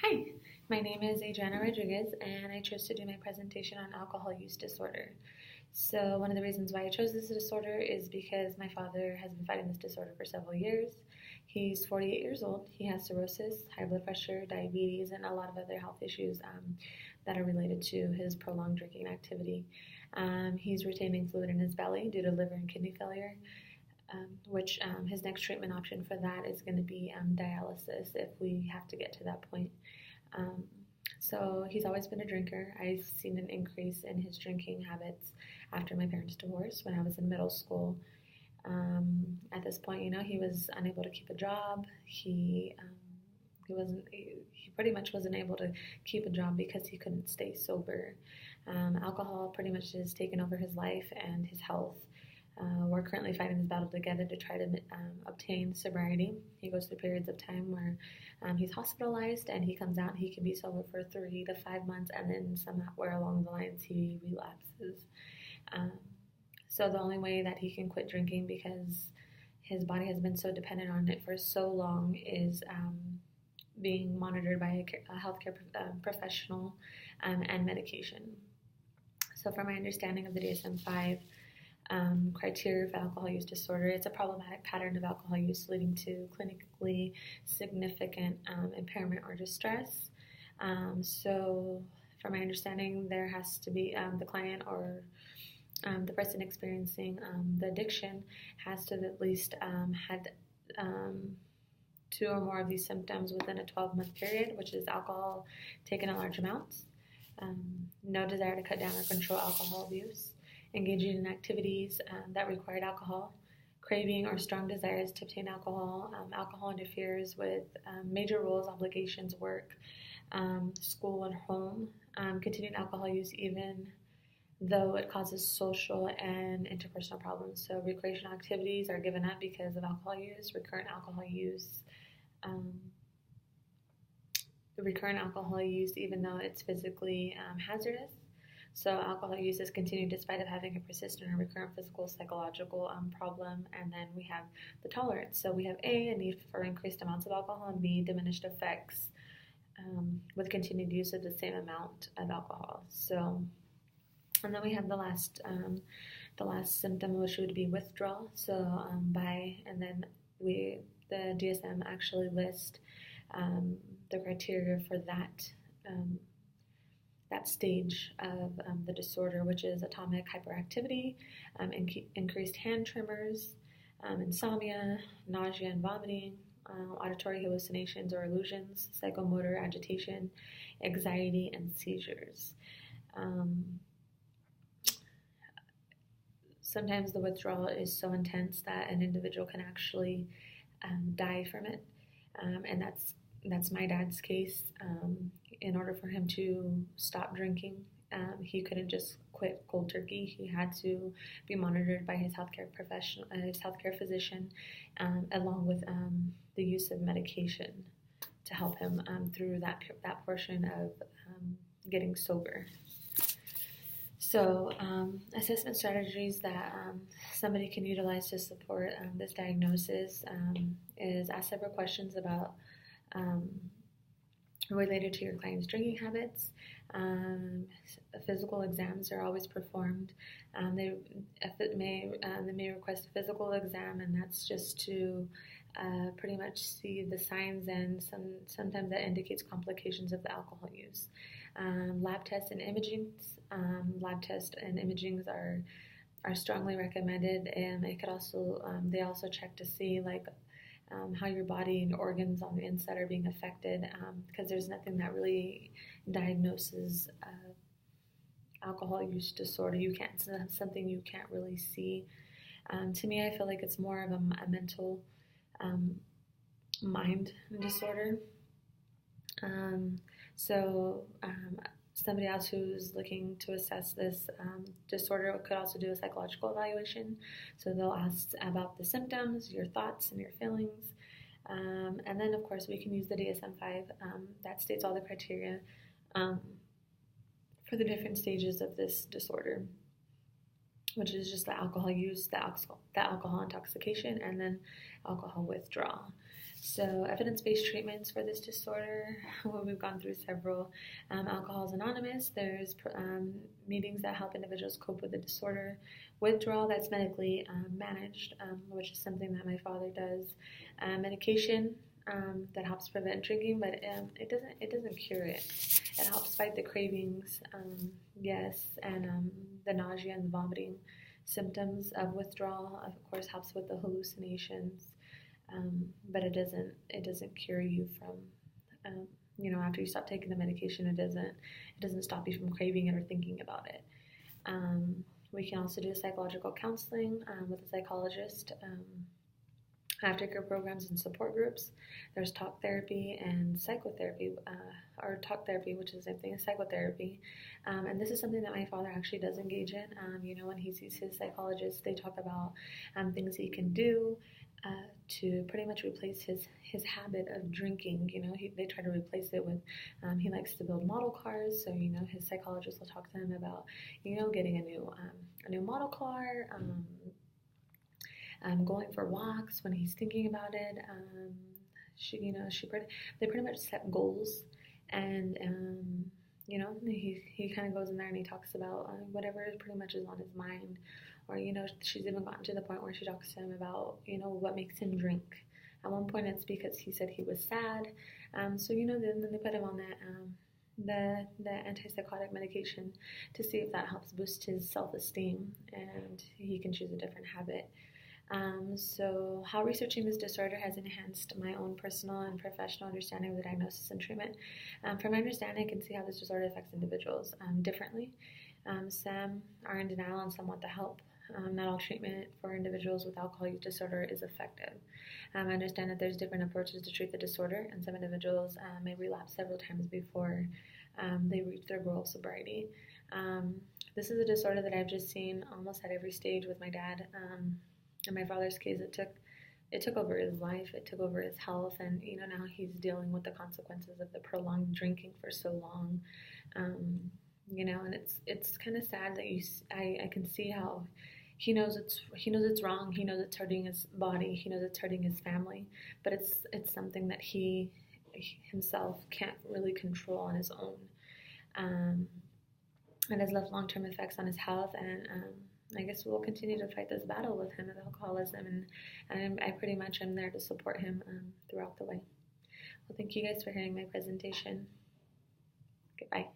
Hi, my name is Adriana Rodriguez, and I chose to do my presentation on alcohol use disorder. So, one of the reasons why I chose this disorder is because my father has been fighting this disorder for several years. He's 48 years old. He has cirrhosis, high blood pressure, diabetes, and a lot of other health issues that are related to his prolonged drinking activity. He's retaining fluid in his belly due to liver and kidney failure. Which his next treatment option for that is going to be dialysis if we have to get to that point. Um, so he's always been a drinker. I've seen an increase in his drinking habits after my parents' divorce when I was in middle school. At this point, he was unable to keep a job. He pretty much wasn't able to keep a job because he couldn't stay sober. Alcohol pretty much has taken over his life and his health. We're currently fighting this battle together to try to obtain sobriety. He goes through periods of time where he's hospitalized and he comes out and he can be sober for 3 to 5 months, and then somewhere along the lines he relapses. Um, so the only way that he can quit drinking, because his body has been so dependent on it for so long, is being monitored by a healthcare professional and medication. So from my understanding of the DSM-5, criteria for alcohol use disorder, it's a problematic pattern of alcohol use leading to clinically significant impairment or distress. So, from my understanding, there has to be the client or the person experiencing the addiction has to have at least had 2 or more of these symptoms within a 12-month period, which is alcohol taken in large amounts, no desire to cut down or control alcohol abuse, engaging in activities that required alcohol, craving or strong desires to obtain alcohol. Alcohol interferes with major roles, obligations, work, school, and home. Continued alcohol use even though it causes social and interpersonal problems. So recreational activities are given up because of alcohol use. Recurrent alcohol use even though it's physically hazardous. So alcohol use is continued despite of having a persistent or recurrent physical, psychological problem. And then we have the tolerance. So we have a need for increased amounts of alcohol, and B, diminished effects with continued use of the same amount of alcohol. So, and then we have the last symptom, which would be withdrawal. So the DSM actually list the criteria for that stage of the disorder, which is atomic hyperactivity, increased hand tremors, insomnia, nausea and vomiting, auditory hallucinations or illusions, psychomotor agitation, anxiety, and seizures. Sometimes the withdrawal is so intense that an individual can actually die from it, and that's my dad's case. In order for him to stop drinking, he couldn't just quit cold turkey. He had to be monitored by his healthcare physician, along with the use of medication to help him through that portion of getting sober. So, assessment strategies that somebody can utilize to support this diagnosis is ask several questions about related to your client's drinking habits. Physical exams are always performed. They may request a physical exam, and that's just to pretty much see the signs, and sometimes that indicates complications of the alcohol use. Lab tests and imaging. Lab tests and imagings are strongly recommended, and it could also they also check to see how your body and organs on the inside are being affected, because there's nothing that really diagnoses alcohol use disorder. It's something you can't really see. To me, I feel like it's more of a mental mind disorder. Somebody else who's looking to assess this disorder could also do a psychological evaluation. So they'll ask about the symptoms, your thoughts, and your feelings. And then, of course, we can use the DSM-5 that states all the criteria for the different stages of this disorder, which is just the alcohol use, the alcohol intoxication, and then alcohol withdrawal. So evidence-based treatments for this disorder, well, we've gone through several. Alcohol's Anonymous, there's meetings that help individuals cope with the disorder. Withdrawal, that's medically managed, which is something that my father does. Medication, that helps prevent drinking, but it doesn't cure it. It helps fight the cravings, yes, and the nausea and the vomiting symptoms of withdrawal. Of course, helps with the hallucinations, but it doesn't cure you from after you stop taking the medication. It doesn't stop you from craving it or thinking about it. We can also do psychological counseling with a psychologist. Aftercare programs and support groups. There's talk therapy and psychotherapy, or talk therapy, which is the same thing as psychotherapy. And this is something that my father actually does engage in. When he sees his psychologist, they talk about things he can do to pretty much replace his habit of drinking. They try to replace it with, he likes to build model cars, so his psychologist will talk to him about, getting a new model car. Going for walks when he's thinking about it. They pretty much set goals, and he kind of goes in there and he talks about whatever pretty much is on his mind, or she's even gotten to the point where she talks to him about what makes him drink. At one point, it's because he said he was sad, so then they put him on that the antipsychotic medication to see if that helps boost his self-esteem, and he can choose a different habit. So how researching this disorder has enhanced my own personal and professional understanding of the diagnosis and treatment. From my understanding, I can see how this disorder affects individuals differently. Some are in denial and some want the help. Not all treatment for individuals with alcohol use disorder is effective. I understand that there's different approaches to treat the disorder, and some individuals may relapse several times before they reach their goal of sobriety. This is a disorder that I've just seen almost at every stage with my dad. In my father's case, it took over his life, it took over his health, and now he's dealing with the consequences of the prolonged drinking for so long. And it's kind of sad that I can see how he knows it's wrong. He knows it's hurting his body. He knows it's hurting his family, but it's something that he himself can't really control on his own. And has left long-term effects on his health, and I guess we'll continue to fight this battle with him of alcoholism, and I pretty much am there to support him throughout the way. Well, thank you guys for hearing my presentation. Goodbye.